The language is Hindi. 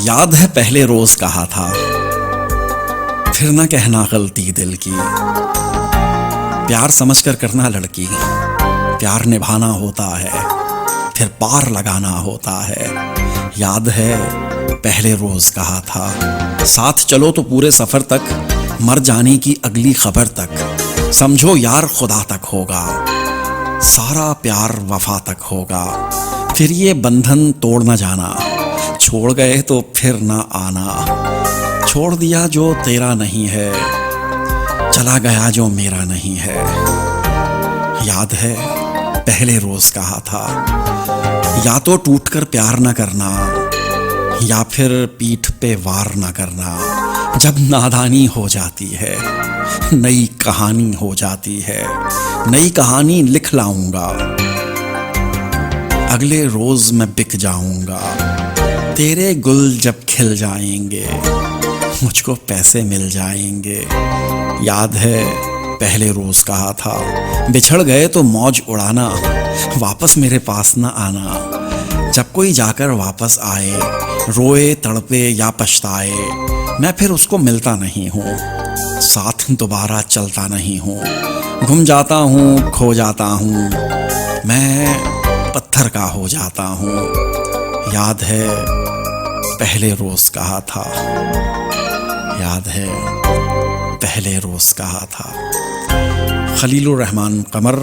याद है पहले रोज कहा था, फिर ना कहना गलती दिल की। प्यार समझकर करना लड़की, प्यार निभाना होता है, फिर पार लगाना होता है। याद है पहले रोज कहा था, साथ चलो तो पूरे सफर तक, मर जाने की अगली खबर तक। समझो यार खुदा तक होगा, सारा प्यार वफा तक होगा। फिर ये बंधन तोड़ न जाना, छोड़ गए तो फिर ना आना। छोड़ दिया जो तेरा नहीं है, चला गया जो मेरा नहीं है। याद है पहले रोज कहा था, या तो टूटकर प्यार न करना, या फिर पीठ पे वार न करना। जब नादानी हो जाती है, नई कहानी हो जाती है। नई कहानी लिख लाऊंगा, अगले रोज मैं बिक जाऊंगा। तेरे गुल जब खिल जाएंगे, मुझको पैसे मिल जाएंगे। याद है पहले रोज कहा था, बिछड़ गए तो मौज उड़ाना, वापस मेरे पास न आना। जब कोई जाकर वापस आए, रोए तड़पे या पछताए, मैं फिर उसको मिलता नहीं हूँ, साथ दोबारा चलता नहीं हूँ। गुम जाता हूँ, खो जाता हूँ, मैं पत्थर का हो जाता हूँ। याद है पहले रोज कहा था, याद है पहले रोज कहा था। खलीलुर रहमान कमर।